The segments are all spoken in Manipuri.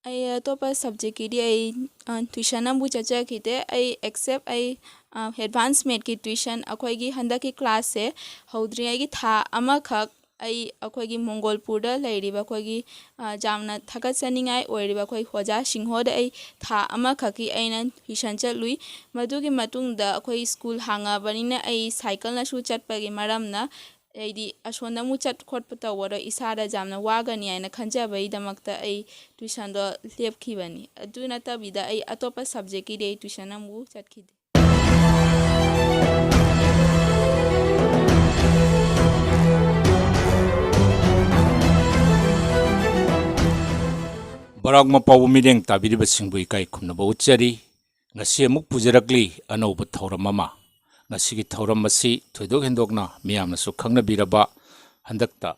I topa subject ki di I tuition ambu chacha kite I accept I advanced mate ki tuition akhoi gi handa ki class se hodri ai gi tha ama khak I akhoi gi mongolpur da leiriba akhoi gi jamna thakat saningai oiriba akhoi hoja singho da I tha ama khaki aina tuition chatlui madu gi matung da akhoi school hanga banina I cycle na su chatpa gi maram na ꯑꯩꯗꯤ ꯑꯁꯣꯟꯗ ꯑꯃꯨꯛ ꯆꯠ ꯈꯣꯠꯄ ꯇꯧꯕꯗꯣ ꯏꯁꯥꯗ ꯌꯥꯝꯅ ꯋꯥꯒꯅꯤ ꯍꯥꯏꯅ ꯈꯟꯖꯕꯒꯤꯗꯃꯛꯇ ꯑꯩ ꯇꯨꯏꯁꯟꯗꯣ ꯂꯦꯞꯈꯤꯕꯅꯤ ꯑꯗꯨ ꯅꯠꯇꯕꯤꯗ ꯑꯩ ꯑꯇꯣꯞꯄ ꯁꯕꯖꯦꯛꯀꯤꯗꯤ ꯑꯩ ꯇꯨꯏꯁꯟ ꯑꯃꯨꯛ ꯆꯠꯈꯤꯗꯦ Barak Mapao mireng tabiribasingbu ikai khumnaba utjari ngasi amuk pujarakli anauba thauram ama ngasigi thauram asi thoidok hendokna miyamnasu khangnabiraba handakta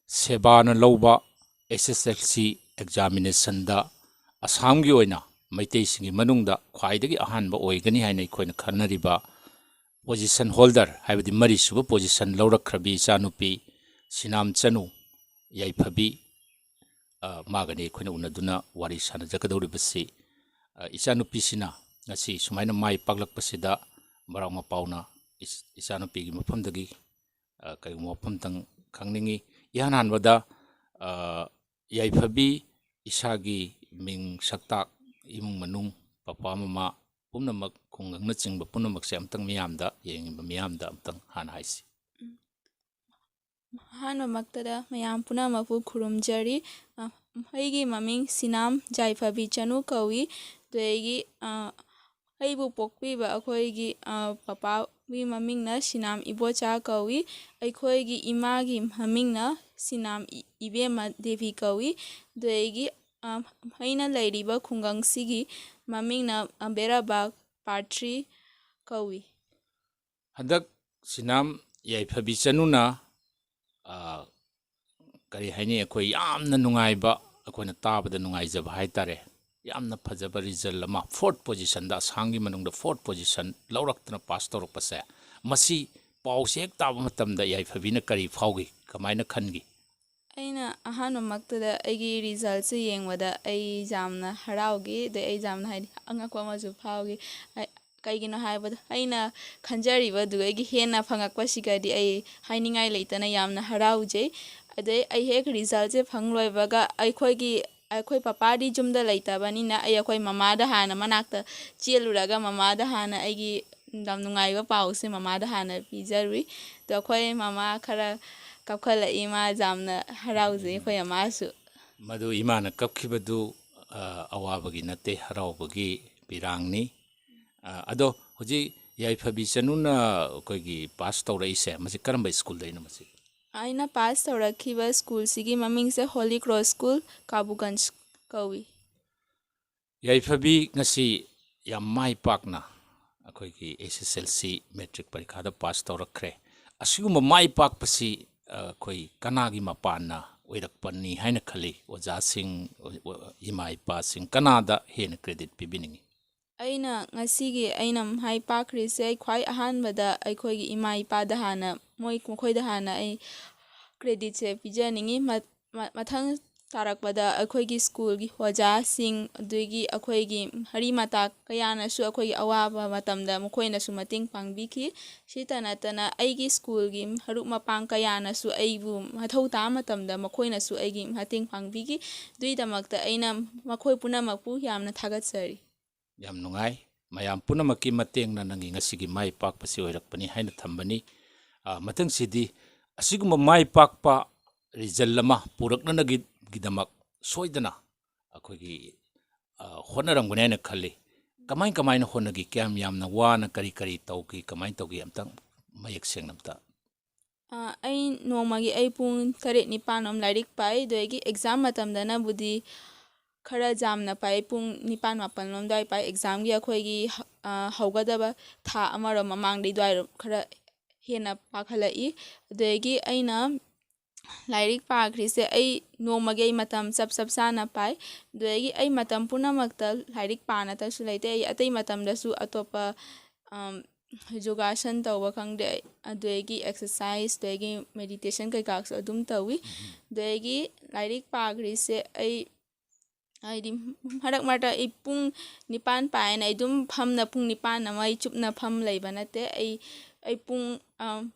Seba na lauba HSLC Examination da Assamgi oina maitai singi manungda khwaidagi ahanba oigani haina ikoina khanariba position holder haibadi mari suba position lourakhrabi Chanupi Sinam Jaiphabi Magani koina unaduna wari sana jakadoribasi Ichanupi sina ngasi sumaina mai paglakpasida Barak Mapao na Ichanupi gi mafamdagi kai mafamtang khangningi ihananbada Jaiphabi isagi ming saktak imung manung papa mama punamak khungangna chingba punamak se amtang miyamda yengiba miyamda amtang han haisi hano maktada mayam punamakpu khurumjari ꯑꯩꯒꯤ ꯃꯃꯤꯡ ꯁꯤꯅꯥꯝ ꯖꯥꯏꯐꯥꯕꯤ ꯆꯅꯨ ꯀꯧꯏ ꯑꯩꯒꯤ ꯑꯩꯕꯨ ꯄꯣꯛꯄꯤꯕ ꯑꯩꯈꯣꯏꯒꯤ ꯄꯄꯥꯒꯤ ꯃꯃꯤꯡꯅ ꯁꯤꯅꯥꯝ ꯏꯕꯣꯆꯥ ꯀꯧꯏ ꯑꯩꯈꯣꯏꯒꯤ ꯏꯃꯥꯒꯤ ꯃꯃꯤꯡꯅ ꯁꯤꯅꯥꯝ ꯏꯕꯦꯝꯃ ꯗꯦꯕꯤ ꯀꯧꯏ ꯑꯩꯒꯤ ꯑꯩꯅ ꯂꯩꯔꯤꯕ ꯈꯨꯡꯒꯪꯁꯤꯒꯤ ꯃꯃꯤꯡꯅ ꯕꯦꯔꯥꯕꯥꯒ ꯄꯥꯔꯠ 3 ꯀꯧꯏ Handak Sinam Jaiphabi Chanuna kari haini akhoi yamna nungaiba akhona tabada nungaijaba haitare yamna phajaba result lama 4th position da Assamgi manungda 4th position lauraktana pass torokpase masi pause hek taba matamda Jaiphabi na kari phaugi kamaina khangi ꯑꯩꯅ ꯑꯍꯥꯟꯕ ꯃꯛꯇꯗ ꯑꯩꯒꯤ ꯔꯤꯖꯜꯠꯁꯦ ꯌꯦꯡꯕꯗ ꯑꯩ ꯌꯥꯝꯅ ꯍꯔꯥꯎꯈꯤ ꯑꯗꯩ ꯑꯩ ꯌꯥꯝꯅ ꯍꯥꯏꯗꯤ ꯑꯉꯛꯄ ꯑꯃꯁꯨ ꯐꯥꯎꯈꯤ ꯀꯩꯒꯤꯅꯣ ꯍꯥꯏꯕꯗ ꯑꯩꯅ ꯈꯟꯖꯔꯤꯕꯗꯨꯒ ꯑꯩꯒꯤ ꯍꯦꯟꯅ ꯐꯪꯉꯛꯄꯁꯤꯒꯗꯤ ꯑꯩ ꯍꯥꯏꯅꯤꯡꯉꯥꯏ ꯂꯩꯇꯅ ꯌꯥꯝꯅ ꯍꯔꯥꯎꯖꯩ ꯑꯗꯩ ꯑꯩ ꯍꯦꯛ ꯔꯤꯖꯜꯠꯁꯦ ꯐꯪ ꯂꯣꯏꯕꯒ ꯑꯩꯈꯣꯏ ꯄꯄꯥꯗꯤ ꯌꯨꯝꯗ ꯂꯩꯇꯕꯅꯤꯅ ꯑꯩꯈꯣꯏ ꯃꯃꯥꯗ ꯍꯥꯟꯅ ꯃꯅꯥꯛꯇ ꯆꯦꯜꯂꯨꯔꯒ ꯃꯃꯥꯗ ꯍꯥꯟꯅ ꯑꯩꯒꯤ ꯌꯥꯝ ꯅꯨꯡꯉꯥꯏꯕ ꯄꯥꯎꯁꯦ ꯃꯃꯥꯗ ꯍꯥꯟꯅ ꯄꯤꯖꯔꯨꯏ ꯑꯗꯣ ꯑꯩꯈꯣꯏ ꯃꯃꯥ ꯈꯔ ꯀꯞꯈꯠꯂꯛꯏ ꯃꯥ ꯌꯥꯝꯅ ꯍꯔꯥꯎꯖꯩ ꯑꯩꯈꯣꯏ ꯑꯃꯁꯨ madu imana kapkhibadu awabagi nate haraubagi birangni ado hoji Jaiphabi Chanuna koigi pass tawraise masi karamba school daina masi ꯑꯩꯅ ꯄꯥꯁ ꯇꯧꯔꯛꯈꯤꯕ ꯁ꯭ꯀꯨꯜꯁꯤꯒꯤ ꯃꯃꯤꯡꯁꯦ ꯍꯣꯂꯤ ꯀ꯭ꯔꯣꯁ ꯁ꯭ꯀꯨꯜ ꯀꯥꯕꯨꯒꯟꯖ ꯀꯧꯏ Jaiphabi ngasi yam mai pakna akoigi HSLC metric parikha da pass tawrakre asiguma mai pak pasi koi kanagi mapanna oirakpanni haina khali oja sing ima ipa sing kanada hena credit pibiningi ꯑꯩꯅ ꯉꯁꯤꯒꯤ ꯑꯩꯅ ꯃꯥꯏ ꯄꯥꯛꯈ꯭ꯔꯤꯁꯦ ꯑꯩ ꯈ꯭ꯋꯥꯏ ꯑꯍꯥꯟꯕꯗ ꯑꯩꯈꯣꯏꯒꯤ ꯏꯃꯥ ꯏꯄꯥꯗ ꯍꯥꯟꯅ ꯃꯈꯣꯏꯗ ꯍꯥꯟꯅ ꯑꯩ ꯀ꯭ꯔꯦꯗꯤꯠꯁꯦ ꯄꯤꯖꯅꯤꯡꯉꯤ ꯃꯊꯪ ꯇꯥꯔꯛꯄꯗ ꯑꯩꯈꯣꯏꯒꯤ ꯁ꯭ꯀꯨꯜꯒꯤ ꯑꯣꯖꯥꯁꯤꯡ ꯑꯗꯒꯤ ꯑꯩꯈꯣꯏꯒꯤ ꯃꯔꯤ ꯃꯇꯥ ꯀꯌꯥꯅꯁꯨ ꯑꯩꯈꯣꯏꯒꯤ ꯑꯋꯥꯕ ꯃꯇꯝꯗ ꯃꯈꯣꯏꯅꯁꯨ ꯃꯇꯦꯡ ꯄꯥꯡꯕꯤꯈꯤ ꯁꯤꯇ ꯅꯠꯇꯅ ꯑꯩꯒꯤ ꯁ꯭ꯀꯨꯜꯒꯤ ꯃꯔꯨꯞ ꯃꯄꯥꯡ ꯀꯌꯥꯅꯁꯨ ꯑꯩꯕꯨ ꯃꯊꯧ ꯇꯥꯕ ꯃꯇꯝꯗ ꯃꯈꯣꯏꯅꯁꯨ ꯑꯩꯒꯤ ꯃꯇꯦꯡ ꯄꯥꯡꯕꯤꯈꯤ ꯑꯗꯨꯒꯤꯗꯃꯛꯇ ꯑꯩꯅ ꯃꯈꯣꯏ ꯄꯨꯝꯅꯃꯛꯄꯨ ꯌꯥꯝꯅ ꯊꯥꯒꯠꯆꯔꯤ yam nungai mayam punamaki matengna nangi ngasigi mai pakpasi oirakpani haina thambani matang sidi asiguma mai pakpa result lama purakna gidamak soidana akogi honaramgane haina khalli kamaina honagi kyam yamna wana kari tauki kamain taugi amtang mayek sengnamta ꯑꯩ ꯅꯣꯡꯃꯒꯤ ꯑꯩ ꯄꯨꯡ 8-9 ꯂꯥꯏꯔꯤꯛ ꯄꯥꯏ ꯑꯗꯒꯤ ꯑꯦꯛꯖꯥꯝ ꯃꯇꯝꯗꯅꯕꯨꯗꯤ ꯈꯔ ꯌꯥꯝꯅ ꯄꯥꯏ ꯄꯨꯡ 9-10 ꯑꯗꯨꯋꯥꯏ ꯄꯥꯏ ꯑꯦꯛꯖꯥꯝꯒꯤ ꯑꯩꯈꯣꯏꯒꯤ ꯍꯧꯒꯗꯕ ꯊꯥ ꯑꯃꯔꯣꯝ ꯃꯃꯥꯡꯗ ꯑꯗꯨꯋꯥꯏ ꯈꯔ ꯍꯦꯟꯅ ꯄꯥꯈꯠꯂꯛꯏ ꯑꯗꯒꯤ ꯑꯩꯅ ꯂꯥꯏꯔꯤꯛ ꯄꯥꯈ꯭ꯔꯤꯁꯦ ꯑꯩ ꯅꯣꯡꯃꯒꯤ ꯑꯩ ꯃꯇꯝ ꯆꯞ ꯆꯥꯅ ꯄꯥꯏ ꯑꯗꯒꯤ ꯑꯩ ꯃꯇꯝ ꯄꯨꯝꯅꯃꯛꯇ ꯂꯥꯏꯔꯤꯛ ꯄꯥꯅꯇꯁꯨ ꯂꯩꯇꯦ ꯑꯩ ꯑꯇꯩ ꯃꯇꯝꯗꯁꯨ ꯑꯇꯣꯞꯄ ꯌꯣꯒꯥꯁꯟ ꯇꯧꯕ ꯈꯪꯗꯦ ꯑꯗꯒꯤ ꯑꯦꯛꯁꯔꯁꯥꯏꯁ ꯑꯗꯒꯤ ꯃꯦꯗꯤꯇꯦꯁꯟ ꯀꯩꯀꯥꯁꯨ ꯑꯗꯨꯝ ꯇꯧꯏ ꯑꯗꯒꯤ ꯂꯥꯏꯔꯤꯛ ꯄꯥꯈ꯭ꯔꯤꯁꯦ ꯑꯩ ꯍꯥꯏꯗꯤ ꯃꯔꯛ ꯃꯔꯛꯇ ꯑꯩ ꯄꯨꯡ ꯅꯤꯄꯥꯟ ꯄꯥꯏꯅ ꯑꯩ ꯑꯗꯨꯝ ꯐꯝꯅ ꯄꯨꯡ ꯅꯤꯄꯥꯟ ꯑꯃ ꯑꯩ ꯆꯨꯞꯅ ꯐꯝ ꯂꯩꯕ ꯅꯠꯇꯦ ꯑꯩ ꯄꯨꯡ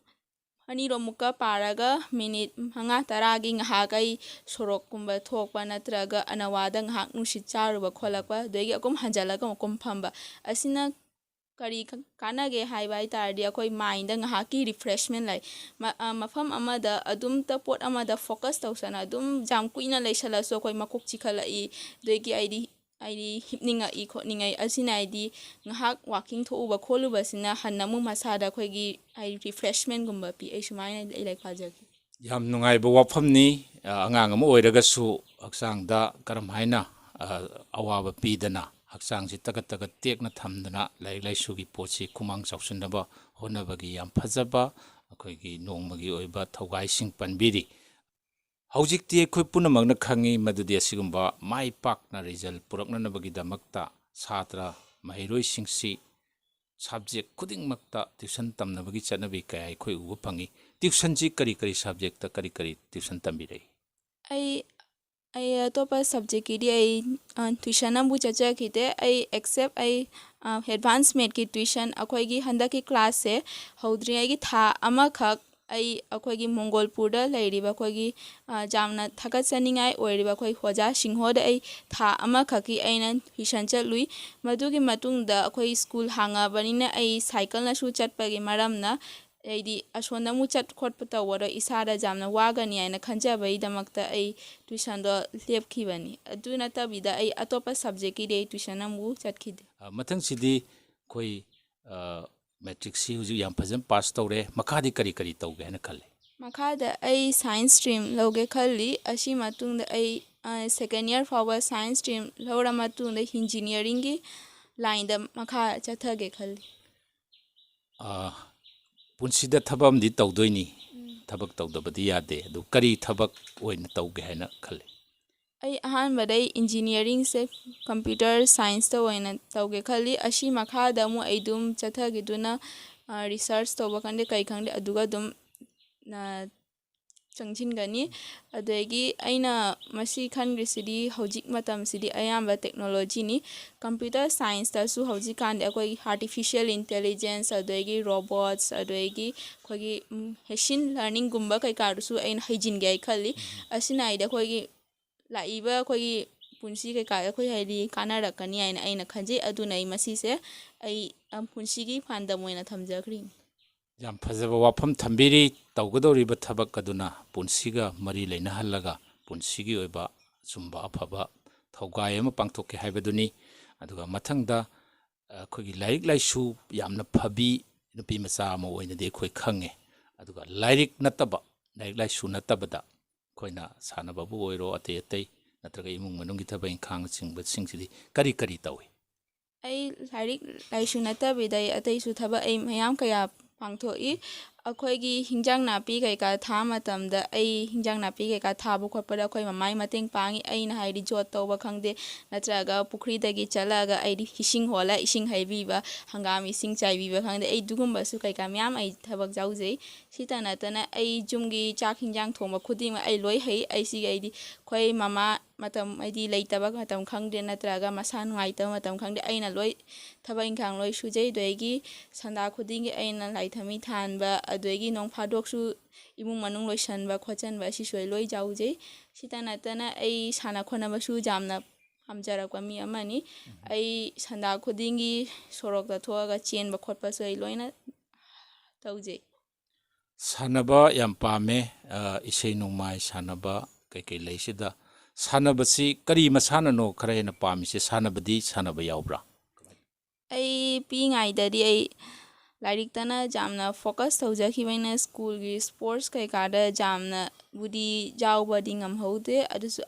ꯑꯅꯤꯔꯣꯝꯃꯨꯛꯀ ꯄꯥꯔꯒ ꯃꯤꯅꯤꯠ 5-10ꯒꯤ ꯉꯥꯏꯍꯥꯛ ꯑꯩ ꯁꯣꯔꯣꯛꯀꯨꯝꯕ ꯊꯣꯛꯄ ꯅꯠꯇ꯭ꯔꯒ ꯑꯅꯋꯥꯗ ꯉꯥꯏꯍꯥꯛ ꯅꯨꯡꯁꯤꯠ ꯆꯥꯔꯨꯕ ꯈꯣꯠꯂꯛꯄ ꯑꯗꯒꯤ ꯑꯗꯨꯝ ꯍꯟꯖꯤꯜꯂꯒ ꯑꯃꯨꯛ ꯐꯝꯕ ꯑꯁꯤꯅ ꯀꯔꯤ ꯀꯥꯟꯅꯒꯦ ꯍꯥꯏꯕ ꯍꯥꯏꯇꯥꯔꯗꯤ ꯑꯩꯈꯣꯏ ꯃꯥꯏꯟꯗ ꯉꯥꯏꯍꯥꯛꯀꯤ ꯔꯤꯐ꯭ꯔꯦꯁꯃꯦꯟ ꯂꯩ ꯃꯐꯝ ꯑꯃꯗ ꯑꯗꯨꯝꯇ ꯄꯣꯠ ꯑꯃꯗ ꯐꯣꯀꯁ ꯇꯧꯁꯅ ꯑꯗꯨꯝ ꯌꯥꯝ ꯀꯨꯏꯅ ꯂꯩꯁꯜꯂꯁꯨ ꯑꯩꯈꯣꯏ ꯃꯀꯣꯛ ꯆꯤꯈꯠꯂꯛꯏ ꯑꯗꯒꯤ ꯑꯩꯗꯤ ꯍꯤꯞꯅꯤꯡꯉꯛꯏ ꯈꯣꯠꯅꯤꯡꯉꯛꯏ ꯑꯁꯤꯅ ꯑꯩꯗꯤ ꯉꯥꯏꯍꯥꯛ ꯋꯥꯛꯀꯤꯡ ꯊꯣꯛꯎꯕ ꯈꯣꯠꯂꯨꯕꯁꯤꯅ ꯍꯟꯅ ꯑꯃꯨꯛ ꯃꯁꯥꯗ ꯑꯩꯈꯣꯏꯒꯤ ꯔꯤꯐ꯭ꯔꯦꯁꯃꯦꯟꯒꯨꯝꯕ ꯄꯤ ꯑꯩ ꯁꯨꯃꯥꯏꯅ ꯑꯩ ꯂꯥꯏꯔꯤꯛ ꯄꯥꯖꯒꯦ ꯌꯥꯝ ꯅꯨꯡꯉꯥꯏꯕ ꯋꯥꯐꯝꯅꯤ ꯑꯉꯥꯡ ꯑꯃ ꯑꯣꯏꯔꯒꯁꯨ ꯍꯛꯆꯥꯡꯗ ꯀꯔꯝ ꯍꯥꯏꯅ ꯑꯋꯥꯕ ꯄꯤꯗꯅ ꯍꯛꯆꯥꯡꯁꯤ ꯇꯒꯠ ꯇꯒꯠ ꯇꯦꯛꯅ ꯊꯝꯗꯅ ꯂꯥꯏꯔꯤꯛ ꯂꯥꯏꯁꯨꯒꯤ ꯄꯣꯠꯁꯤ ꯈꯨꯃꯥꯡ ꯆꯥꯎꯁꯤꯟꯅꯕ ꯍꯣꯠꯅꯕꯒꯤ ꯌꯥꯝ ꯐꯖꯕ ꯑꯩꯈꯣꯏꯒꯤ ꯅꯣꯡꯃꯒꯤ ꯑꯣꯏꯕ ꯊꯧꯒꯥꯏꯁꯤꯡ ꯄꯟꯕꯤꯔꯤ ꯍꯧꯖꯤꯛꯇꯤ ꯑꯩꯈꯣꯏ ꯄꯨꯝꯅꯃꯛꯅ ꯈꯪꯉꯤ ꯃꯗꯨꯗꯤ ꯑꯁꯤꯒꯨꯝꯕ ꯃꯥꯏ ꯄꯥꯛꯅ ꯔꯤꯖꯜ ꯄꯨꯔꯛꯅꯅꯕꯒꯤꯗꯃꯛꯇ ꯁꯥꯇ꯭ꯔ ꯃꯍꯩꯔꯣꯏꯁꯤꯡꯁꯤ ꯁꯕꯖꯦꯛ ꯈꯨꯗꯤꯡꯃꯛꯇ ꯇ꯭ꯌꯨꯁꯟ ꯇꯝꯅꯕꯒꯤ ꯆꯠꯅꯕꯤ ꯀꯌꯥ ꯑꯩꯈꯣꯏ ꯎꯕ ꯐꯪꯉꯤ ꯇ꯭ꯌꯨꯁꯟꯁꯤ ꯀꯔꯤ ꯀꯔꯤ ꯁꯕꯖꯦꯛꯇ ꯀꯔꯤ ꯀꯔꯤ ꯇ꯭ꯌꯨꯁꯟ ꯇꯝꯕꯤꯔꯛꯏ ꯑꯩ ꯑꯩ ꯑꯇꯣꯞꯄ ꯁꯕꯖꯦꯛꯀꯤꯗꯤ ꯑꯩ ꯇ꯭ꯋꯤꯁꯟ ꯑꯃꯕꯨ ꯆꯠꯆꯈꯤꯗꯦ ꯑꯩ ꯑꯦꯛꯁꯦꯞ ꯑꯩ ꯑꯦꯗꯚꯥꯟꯁ ꯃꯦꯠꯀꯤ ꯇ꯭ꯋꯤꯁꯟ ꯑꯩꯈꯣꯏꯒꯤ ꯍꯟꯗꯛꯀꯤ ꯀ꯭ꯂꯥꯁꯁꯦ ꯍꯧꯗ꯭ꯔꯤꯉꯩꯒꯤ ꯊꯥ ꯑꯃꯈꯛ ꯑꯩꯈꯣꯏꯒꯤ ꯃꯣꯡꯒꯣꯜꯄꯨꯔꯗ ꯂꯩꯔꯤꯕ ꯑꯩꯈꯣꯏꯒꯤ ꯌꯥꯝꯅ ꯊꯥꯒꯠꯆꯅꯤꯡꯉꯥꯏ ꯑꯣꯏꯔꯤꯕ ꯑꯩꯈꯣꯏ ꯑꯣꯖꯥ ꯁꯤꯡꯍꯣꯗ ꯑꯩ ꯊꯥ ꯑꯃꯈꯛꯀꯤ ꯑꯩꯅ ꯇ꯭ꯋꯤꯁꯟ ꯆꯠꯂꯨꯏ ꯃꯗꯨꯒꯤ ꯃꯇꯨꯡꯗ ꯑꯩꯈꯣꯏ ꯁ꯭ꯀꯨꯜ ꯍꯥꯡꯉꯕꯅꯤꯅ ꯑꯩ ꯁꯥꯏꯀꯜꯅꯁꯨ ꯆꯠꯄꯒꯤ ꯃꯔꯝꯅ ꯑꯩꯗꯤ ꯑꯁꯣꯝꯗ ꯑꯃꯨꯛ ꯆꯠ ꯈꯣꯠꯄ ꯇꯧꯕꯗꯣ ꯏꯁꯥꯗ ꯌꯥꯝꯅ ꯋꯥꯒꯅꯤ ꯍꯥꯏꯅ ꯈꯟꯖꯕꯒꯤꯗꯃꯛꯇ ꯑꯩ ꯇ꯭ꯋꯤꯁꯟꯗꯣ ꯂꯦꯞꯈꯤꯕꯅꯤ ꯑꯗꯨ ꯅꯠꯇꯕꯤꯗ ꯑꯩ ꯑꯇꯣꯞꯄ ꯁꯕꯖꯦꯛꯀꯤꯗꯤ ꯑꯩ ꯇ꯭ꯋꯤꯁꯟ ꯑꯃꯕꯨ ꯆꯠꯈꯤꯗꯦ ꯃꯊꯪꯁꯤꯗꯤ ꯑꯩꯈꯣꯏ ꯃꯦꯇ꯭ꯔꯤꯛꯁꯤ ꯍꯧꯖꯤꯛ ꯌꯥꯝ ꯐꯖꯅ ꯄꯥꯁ ꯇꯧꯔꯦ ꯃꯈꯥꯗꯤ ꯀꯔꯤ ꯀꯔꯤ ꯇꯧꯒꯦ ꯍꯥꯏꯅ ꯈꯜꯂꯤ ꯃꯈꯥꯗ ꯑꯩ ꯁꯥꯏꯟꯁ ꯁ꯭ꯇ꯭ꯔꯤꯝ ꯂꯧꯒꯦ ꯈꯜꯂꯤ ꯑꯁꯤ ꯃꯇꯨꯡꯗ ꯑꯩ ꯁꯦꯀꯦꯟ ꯏꯌꯔ ꯐꯥꯎꯕ ꯁꯥꯏꯟꯁ ꯁ꯭ꯇ꯭ꯔꯤꯝ ꯂꯧꯔ ꯃꯇꯨꯡꯗ ꯏꯟꯖꯤꯅꯤꯌꯥꯔꯤꯡꯒꯤ ꯂꯥꯏꯟꯗ ꯃꯈꯥ ꯆꯠꯊꯒꯦ ꯈꯜꯂꯤ ꯄꯨꯟꯁꯤꯗ ꯊꯕꯛ ꯑꯃꯗꯤ ꯇꯧꯗꯣꯏꯅꯤ ꯊꯕꯛ ꯇꯧꯗꯕꯗꯤ ꯌꯥꯗꯦ ꯑꯗꯨ ꯀꯔꯤ ꯊꯕꯛ ꯑꯣꯏꯅ ꯇꯧꯒꯦ ꯍꯥꯏꯅ ꯈꯜꯂꯤ ꯑꯩ ꯑꯍꯥꯟꯕꯗ ꯏꯟꯖꯤꯅꯤꯌꯥꯔꯤꯡꯁꯦ ꯀꯝꯄ꯭ꯌꯨꯇꯔ ꯁꯥꯏꯟꯁꯇ ꯑꯣꯏꯅ ꯇꯧꯒꯦ ꯈꯜꯂꯤ ꯑꯁꯤ ꯃꯈꯥꯗ ꯑꯃꯨꯛ ꯑꯩ ꯑꯗꯨꯝ ꯆꯠꯊꯈꯤꯗꯨꯅ ꯔꯤꯁꯔꯁ ꯇꯧꯕ ꯈꯪꯗꯦ ꯀꯩ ꯈꯪꯗꯦ ꯑꯗꯨꯒ ꯑꯗꯨꯝ ꯆꯪꯁꯤꯟꯒꯅꯤ ꯑꯗꯒꯤ ꯑꯩꯅ ꯃꯁꯤ ꯈꯟꯈ꯭ꯔꯤꯁꯤꯗꯤ ꯍꯧꯖꯤꯛ ꯃꯇꯝꯁꯤꯗꯤ ꯑꯌꯥꯝꯕ ꯇꯦꯛꯅꯣꯂꯣꯖꯤꯅꯤ ꯀꯝꯄ꯭ꯌꯨꯇꯔ ꯁꯥꯏꯟꯁꯇꯁꯨ ꯍꯧꯖꯤꯛꯀꯥꯟꯗꯤ ꯑꯩꯈꯣꯏꯒꯤ ꯑꯥꯔꯇꯤꯐꯤꯁꯦꯜ ꯏꯟꯇꯦꯂꯤꯖꯦꯟꯁ ꯑꯗꯒꯤ ꯔꯣꯕꯣꯠꯁ ꯑꯗꯒꯤ ꯑꯩꯈꯣꯏꯒꯤ ꯃꯦꯁꯤꯟ ꯂꯔꯅꯤꯡꯒꯨꯝꯕ ꯀꯩꯀꯥꯗꯨꯁꯨ ꯑꯩꯅ ꯍꯩꯖꯤꯟꯒꯦ ꯑꯩ ꯈꯜꯂꯤ ꯑꯁꯤꯅ ꯍꯥꯏꯗꯤ ꯑꯩꯈꯣꯏꯒꯤ ꯂꯥꯛꯏꯕ ꯑꯩꯈꯣꯏꯒꯤ ꯄꯨꯟꯁꯤ ꯀꯩꯀꯥꯗ ꯑꯩꯈꯣꯏ ꯍꯥꯏꯗꯤ ꯀꯥꯟꯅꯔꯛꯀꯅꯤ ꯍꯥꯏꯅ ꯑꯩꯅ ꯈꯟꯖꯩ ꯑꯗꯨꯅ ꯑꯩ ꯃꯁꯤꯁꯦ ꯑꯩ ꯄꯨꯟꯁꯤꯒꯤ ꯄꯥꯟꯗꯝ ꯑꯣꯏꯅ ꯊꯝꯖꯈ꯭ꯔꯤꯅꯤ ꯌꯥꯝ ꯐꯖꯕ ꯋꯥꯐꯝ ꯊꯝꯕꯤꯔꯤ ꯇꯧꯒꯗꯧꯔꯤꯕ ꯊꯕꯛ ꯑꯗꯨꯅ ꯄꯨꯟꯁꯤꯒ ꯃꯔꯤ ꯂꯩꯅꯍꯜꯂꯒ ꯄꯨꯟꯁꯤꯒꯤ ꯑꯣꯏꯕ ꯑꯆꯨꯝꯕ ꯑꯐꯕ ꯊꯧꯒꯥꯏ ꯑꯃ ꯄꯥꯡꯊꯣꯛꯀꯦ ꯍꯥꯏꯕꯗꯨꯅꯤ ꯑꯗꯨꯒ ꯃꯊꯪꯗ ꯑꯩꯈꯣꯏꯒꯤ ꯂꯥꯏꯔꯤꯛ ꯂꯥꯏꯁꯨ ꯌꯥꯝꯅ ꯐꯕꯤ ꯅꯨꯄꯤ ꯃꯆꯥ ꯑꯃ ꯑꯣꯏꯅꯗꯤ ꯑꯩꯈꯣꯏ ꯈꯪꯉꯦ ꯑꯗꯨꯒ ꯂꯥꯏꯔꯤꯛ ꯅꯠꯇꯕ ꯂꯥꯏꯔꯤꯛ ꯂꯥꯏꯁꯨ ꯅꯠꯇꯕꯗ ꯑꯩꯈꯣꯏꯅ ꯁꯥꯟꯅꯕꯕꯨ ꯑꯣꯏꯔో ꯑꯇꯩ ꯑꯇꯩ ꯅꯠꯇ꯭ꯔꯒ ꯏꯃꯨꯡ ꯃꯅꯨꯡꯒꯤ ꯊꯕꯛ ꯏꯪꯈꯥꯡꯅꯆꯤꯡꯕꯁꯤꯡꯁꯤꯗꯤ ꯀꯔꯤ ꯀꯔꯤ ꯇꯧꯏ ꯑꯩ ꯂꯥꯏꯔꯤꯛ ꯂꯥꯏꯁꯨ ꯅꯠꯇꯕꯤꯗ ꯑꯩ ꯑꯇꯩꯁꯨ ꯊꯕꯛ ꯑꯩ ꯃꯌꯥꯝ ꯀꯌꯥ ꯄꯥꯡꯊꯣꯛꯏ ꯑꯩꯈꯣꯏꯒꯤ ꯍꯤꯟꯖꯥꯡ ꯅꯥꯄꯤ ꯀꯩꯀꯥ ꯊꯥꯕ ꯃꯇꯝꯗ ꯑꯩ ꯍꯤꯟꯖꯥꯡ ꯅꯥꯄꯤ ꯀꯩꯀꯥ ꯊꯥꯕ ꯈꯣꯠꯄꯗ ꯑꯩꯈꯣꯏ ꯃꯃꯥꯒꯤ ꯃꯇꯦꯡ ꯄꯥꯡꯉꯤ ꯑꯩꯅ ꯍꯥꯏꯗꯤ ꯖꯣꯠ ꯇꯧꯕ ꯈꯪꯗꯦ ꯅꯠꯇ꯭ꯔꯒ ꯄꯨꯈ꯭ꯔꯤꯗꯒꯤ ꯆꯠꯂꯒ ꯑꯩꯗꯤ ꯏꯁꯤꯡ ꯍꯣꯜꯂ ꯏꯁꯤꯡ ꯍꯩꯕꯤꯕ ꯍꯪꯒꯥꯝ ꯏꯁꯤꯡ ꯆꯥꯏꯕꯤꯕ ꯈꯪꯗꯦ ꯑꯩ ꯑꯗꯨꯒꯨꯝꯕꯁꯨ ꯀꯩꯀꯥ ꯃꯌꯥꯝ ꯑꯩ ꯊꯕꯛ ꯌꯥꯎꯖꯩ ꯁꯤꯇ ꯅꯠꯇꯅ ꯑꯩ ꯌꯨꯝꯒꯤ ꯆꯥꯛ ꯍꯤꯟꯖꯥꯡ ꯊꯣꯡꯕ ꯈꯨꯗꯤꯡꯃꯛ ꯑꯩ ꯂꯣꯏ ꯍꯩ ꯑꯩꯁꯤꯒꯤ ꯑꯩꯗꯤ ꯑꯩꯈꯣꯏ ꯃꯃꯥ ꯃꯇꯝ ꯍꯥꯏꯗꯤ ꯂꯩꯇꯕ ꯃꯇꯝ ꯈꯪꯗꯦ ꯅꯠꯇ꯭ꯔꯒ ꯃꯁꯥ ꯅꯨꯡꯉꯥꯏꯇꯕ ꯃꯇꯝ ꯈꯪꯗꯦ ꯑꯩꯅ ꯂꯣꯏ ꯊꯕꯛ ꯏꯪꯈꯥꯡ ꯂꯣꯏ ꯁꯨꯖꯩ ꯑꯗꯒꯤ ꯁꯟꯗꯥ ꯈꯨꯗꯤꯡꯒꯤ ꯑꯩꯅ ꯂꯥꯏꯙꯃꯤ ꯊꯥꯟꯕ ꯑꯗꯒꯤ ꯅꯣꯡ ꯐꯥꯗꯣꯛꯁꯨ ꯏꯃꯨꯡ ꯃꯅꯨꯡ ꯂꯣꯏꯁꯟꯕ ꯈꯣꯠꯆꯟꯕ ꯑꯁꯤꯁꯨ ꯑꯩ ꯂꯣꯏ ꯌꯥꯎꯖꯩ ꯁꯤꯇ ꯅꯠꯇꯅ ꯑꯩ ꯁꯥꯟꯅ ꯈꯣꯠꯅꯕꯁꯨ ꯌꯥꯝꯅ ꯄꯥꯝꯖꯔꯛꯄ ꯃꯤ ꯑꯃꯅꯤ ꯑꯩ ꯁꯟꯗꯥ ꯈꯨꯗꯤꯡꯒꯤ ꯁꯣꯔꯣꯛꯇ ꯊꯣꯛꯑꯒ ꯆꯦꯟꯕ ꯈꯣꯠꯄꯁꯨ ꯑꯩ ꯂꯣꯏꯅ ꯇꯧꯖꯩ ꯁꯥꯟꯅꯕ ꯌꯥꯝ ꯄꯥꯝꯃꯦ ꯏꯁꯩ ꯅꯣꯡꯃꯥꯏ ꯁꯥꯟꯅꯕ ꯀꯩꯀꯩ ꯂꯩꯁꯤꯗ ꯁꯥꯟꯅꯕꯁꯤ ꯀꯔꯤ ꯃꯁꯥꯟꯅꯅꯣ ꯈꯔ ꯍꯦꯟꯅ ꯄꯥꯝꯃꯤꯁꯦ ꯁꯥꯟꯅꯕꯗꯤ ꯁꯥꯟꯅꯕ ꯌꯥꯎꯕ꯭ꯔꯥ ꯑꯩ ꯄꯤꯛꯏꯉꯩꯗꯗꯤ ꯑꯩ ꯂꯥꯏꯔꯤꯛꯇꯅ ꯌꯥꯝꯅ ꯐꯣꯀꯁ ꯇꯧꯖꯈꯤꯕꯅꯤꯅ ꯁ꯭ꯀꯨꯜꯒꯤ ꯁ꯭ꯄꯣꯔꯠꯁ ꯀꯩꯀꯥꯗ ꯌꯥꯝꯅꯕꯨꯗꯤ ꯌꯥꯎꯕꯗꯤ ꯉꯝꯍꯧꯗꯦ ꯑꯗꯨꯁꯨ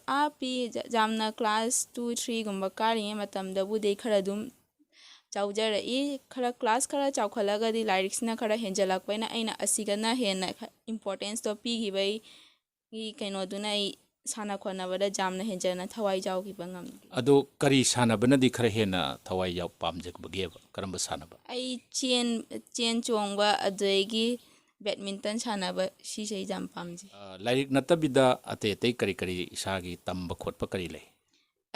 ꯌꯥꯝꯅ ꯀ꯭ꯂꯥꯁ 2-3ꯒꯨꯝꯕ ꯀꯥꯔꯤꯉꯩ ꯃꯇꯝꯗꯕꯨꯗꯤ ꯈꯔ ꯑꯗꯨꯝ ꯌꯥꯎꯖꯔꯛꯏ ꯀ꯭ꯂꯥꯁ ꯈꯔ ꯆꯥꯎꯈꯠꯂꯒꯗꯤ ꯂꯥꯏꯔꯤꯛꯁꯤꯅ ꯈꯔ ꯍꯦꯟꯖꯜꯂꯛꯄꯅ ꯑꯩꯅ ꯑꯁꯤꯒꯅ ꯍꯦꯟꯅ ꯏꯝꯄꯣꯔꯇꯦꯟꯁꯇꯣ ꯄꯤꯈꯤꯕꯒꯤ ꯀꯩꯅꯣꯗꯨꯅ ꯑꯩ ꯁꯥꯟꯅ ꯈꯣꯠꯅꯕꯗ ꯌꯥꯝꯅ ꯍꯦꯟꯖꯟꯅ ꯊꯋꯥꯏ ꯌꯥꯎꯈꯤꯕ ꯉꯝꯃꯤ ꯑꯗꯣ ꯀꯔꯤ ꯁꯥꯟꯅꯕꯅꯗꯤꯈꯔ ꯍꯦꯟꯅ ꯊꯋꯥꯏ ꯄꯥꯝꯖꯕꯒꯦꯕ ꯀꯔꯝꯕ ꯁꯥꯟꯅꯕ ꯑꯩ ꯆꯦꯟ ꯆꯣꯡꯕ ꯑꯗꯒꯤ ꯕꯦꯠꯃꯤꯟꯇꯟ ꯁꯥꯟꯅꯕ ꯁꯤꯁꯦ ꯑꯩ ꯌꯥꯝ ꯄꯥꯝꯖꯩ ꯂꯥꯏꯔꯤꯛ ꯅꯠꯇꯕꯤꯗ ꯑꯇꯩ ꯑꯇꯩ ꯀꯔꯤ ꯀꯔꯤ ꯏꯁꯥꯒꯤ ꯇꯝꯕ ꯈꯣꯠꯄ ꯀꯔꯤ ꯂꯩ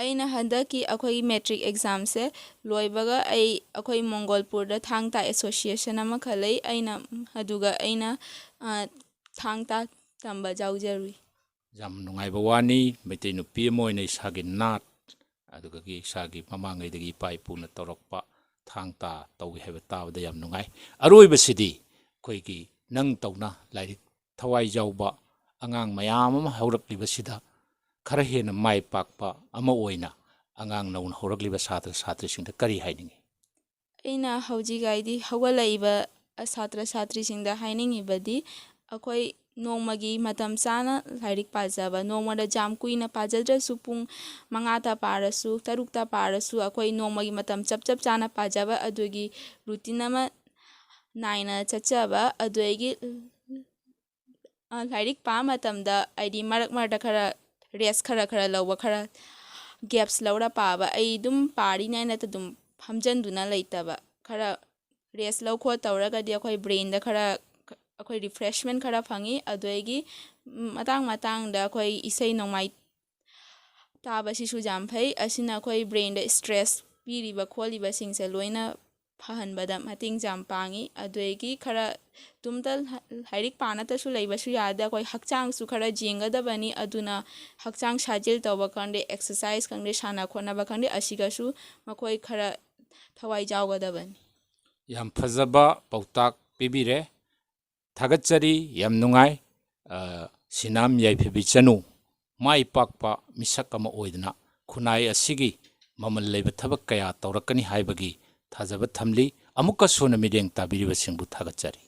ꯑꯩꯅ ꯍꯟꯗꯛꯀꯤ ꯑꯩꯈꯣꯏꯒꯤ ꯃꯦꯇ꯭ꯔꯤꯛ ꯑꯦꯛꯖꯥꯝꯁꯦ ꯂꯣꯏꯕꯒ ꯑꯩꯈꯣꯏ ꯃꯣꯡꯒꯣꯜꯄꯨꯔꯗ ꯊꯥꯡ ꯇꯥ ꯑꯦꯁꯣꯁꯤꯌꯦꯁꯟ ꯑꯃꯈꯛ ꯂꯩ ꯑꯩꯅ ꯊꯥꯡ ꯇꯥ ꯇꯝꯕ ꯌꯥꯎꯖꯔꯨꯏ꯫ ꯌꯥꯝ ꯅꯨꯡꯉꯥꯏꯕ ꯋꯥꯅꯤ ꯃꯩꯇꯩ ꯅꯨꯄꯤ ꯑꯃ ꯑꯣꯏꯅ ꯏꯁꯥꯒꯤ ꯅꯥꯠ ꯑꯗꯨꯒꯤ ꯏꯁꯥꯒꯤ ꯃꯃꯥꯡꯉꯩꯗꯒꯤ ꯏꯄꯥ ꯏꯄꯨꯅ ꯇꯧꯔꯛꯄ ꯊꯥꯡ ꯇꯥ ꯇꯧꯏ ꯍꯥꯏꯕ ꯇꯥꯕꯗ ꯌꯥꯝ ꯅꯨꯡꯉꯥꯏ꯫ ꯑꯔꯣꯏꯕꯁꯤꯗꯤ ꯑꯩꯈꯣꯏꯒꯤ ꯅꯪ ꯇꯧꯅ ꯂꯥꯏꯔꯤꯛ ꯊꯋꯥꯏ ꯌꯥꯎꯕ ꯑꯉꯥꯡ ꯃꯌꯥꯝ ꯑꯃ ꯍꯧꯔꯛꯂꯤꯕꯁꯤꯗ ꯈꯔ ꯍꯦꯟꯅ ꯃꯥꯏ ꯄꯥꯛꯄ ꯑꯃ ꯑꯣꯏꯅ ꯑꯉꯥꯡ ꯅꯧꯅ ꯍꯧꯔꯛꯂꯤꯕ ꯁꯥꯇ꯭ꯔ ꯁꯥꯇ꯭ꯔꯤꯁꯤꯡꯗ ꯀꯔꯤ ꯍꯥꯏꯅꯤꯡꯉꯤ? ꯑꯩꯅ ꯍꯧꯖꯤꯛ ꯍꯧꯒꯠꯂꯛꯏꯕ ꯁꯥꯇ꯭ꯔ ꯁꯥꯇ꯭ꯔꯤꯁꯤꯡꯗ ꯍꯥꯏꯅꯤꯡꯉꯤꯕꯗꯤ ꯑꯩꯈꯣꯏ ꯅꯣꯡꯃꯒꯤ ꯃꯇꯝ ꯆꯥꯅ ꯂꯥꯏꯔꯤꯛ ꯄꯥꯖꯕ, ꯅꯣꯡꯃꯗ ꯌꯥꯝ ꯀꯨꯏꯅ ꯄꯥꯖꯗ꯭ꯔꯁꯨ ꯄꯨꯡ 5ꯇ ꯄꯥꯔꯁꯨ 6ꯇ ꯄꯥꯔꯁꯨ ꯑꯩꯈꯣꯏ ꯅꯣꯡꯃꯒꯤ ꯃꯇꯝ ꯆꯞ ꯆꯥꯅ ꯄꯥꯖꯕ, ꯑꯗꯨꯒꯤ ꯔꯨꯇꯤꯟ ꯑꯃ ꯅꯥꯏꯅ ꯆꯠꯆꯕ, ꯑꯗꯨꯗꯒꯤ ꯂꯥꯏꯔꯤꯛ ꯄꯥꯕ ꯃꯇꯝꯗ ꯍꯥꯏꯗꯤ ꯃꯔꯛ ꯃꯔꯛꯇ ꯈꯔ ꯔꯦꯁ ꯈꯔ ꯂꯧꯕ, ꯈꯔ ꯒꯦꯞꯁ ꯂꯧꯔ ꯄꯥꯕ, ꯑꯩ ꯑꯗꯨꯝ ꯄꯥꯔꯤꯉꯩꯗ ꯑꯗꯨꯝ ꯐꯝꯖꯟꯗꯨꯅ ꯂꯩꯇꯕ, ꯈꯔ ꯔꯦꯁ ꯂꯧ ꯈꯣꯠ ꯇꯧꯔꯒꯗꯤ ꯑꯩꯈꯣꯏ ꯕ꯭ꯔꯦꯟꯗ ꯈꯔ ꯑꯩꯈꯣꯏ ꯔꯤꯐ꯭ꯔꯦꯁꯃꯦꯟ ꯈꯔ ꯐꯪꯉꯤ꯫ ꯑꯗꯨꯗꯒꯤ ꯃꯇꯥꯡꯗ ꯑꯩꯈꯣꯏ ꯏꯁꯩ ꯅꯣꯡꯃꯥꯏ ꯇꯥꯕꯁꯤꯁꯨ ꯌꯥꯝ ꯐꯩ, ꯑꯁꯤꯅ ꯑꯩꯈꯣꯏ ꯕ꯭ꯔꯦꯟꯗ ꯁ꯭ꯇ꯭ꯔꯦꯁ ꯄꯤꯔꯤꯕ ꯈꯣꯠꯂꯤꯕꯁꯤꯡꯁꯦ ꯂꯣꯏꯅ ꯐꯍꯟꯕꯗ ꯃꯇꯦꯡ ꯌꯥꯝ ꯄꯥꯡꯉꯤ꯫ ꯑꯗꯨꯗꯒꯤ ꯈꯔ ꯇꯨꯝꯇ ꯂꯥꯏꯔꯤꯛ ꯄꯥꯅꯇꯁꯨ ꯂꯩꯕꯁꯨ ꯌꯥꯗꯦ, ꯑꯩꯈꯣꯏ ꯍꯛꯆꯥꯡꯁꯨ ꯈꯔ ꯌꯦꯡꯒꯗꯕꯅꯤ, ꯑꯗꯨꯅ ꯍꯛꯆꯥꯡ ꯁꯥꯖꯦꯜ ꯇꯧꯕ ꯈꯪꯗꯦ, ꯑꯦꯛꯁꯔꯁꯥꯏꯁ ꯈꯪꯗꯦ, ꯁꯥꯟꯅ ꯈꯣꯠꯅꯕ ꯈꯪꯗꯦ, ꯑꯁꯤꯒꯁꯨ ꯃꯈꯣꯏ ꯈꯔ ꯊꯋꯥꯏ ꯌꯥꯎꯒꯗꯕꯅꯤ꯫ ꯌꯥꯝ ꯐꯖꯕ ꯄꯥꯎꯇꯥꯛ ꯄꯤꯕꯤꯔꯦ, ꯊꯥꯒꯠꯆꯔꯤ, ꯌꯥꯝ ꯅꯨꯡꯉꯥꯏ꯫ ꯁꯤꯅꯥꯝ ꯌꯥꯏꯐꯕꯤ ꯆꯅꯨ ꯃꯥꯏ ꯄꯥꯛꯄ ꯃꯤꯁꯛ ꯑꯃ ꯑꯣꯏꯗꯨꯅ ꯈꯨꯟꯅꯥꯏ ꯑꯁꯤꯒꯤ ꯃꯃꯜ ꯂꯩꯕ ꯊꯕꯛ ꯀꯌꯥ ꯇꯧꯔꯛꯀꯅꯤ ꯍꯥꯏꯕꯒꯤ ꯊꯥꯖꯕ ꯊꯝꯂꯤ꯫ ꯑꯃꯨꯛꯀꯁꯨ ꯃꯤꯠꯌꯦꯡ ꯇꯥꯕꯤꯔꯤꯕꯁꯤꯡꯕꯨ ꯊꯥꯒꯠꯆꯔꯤ꯫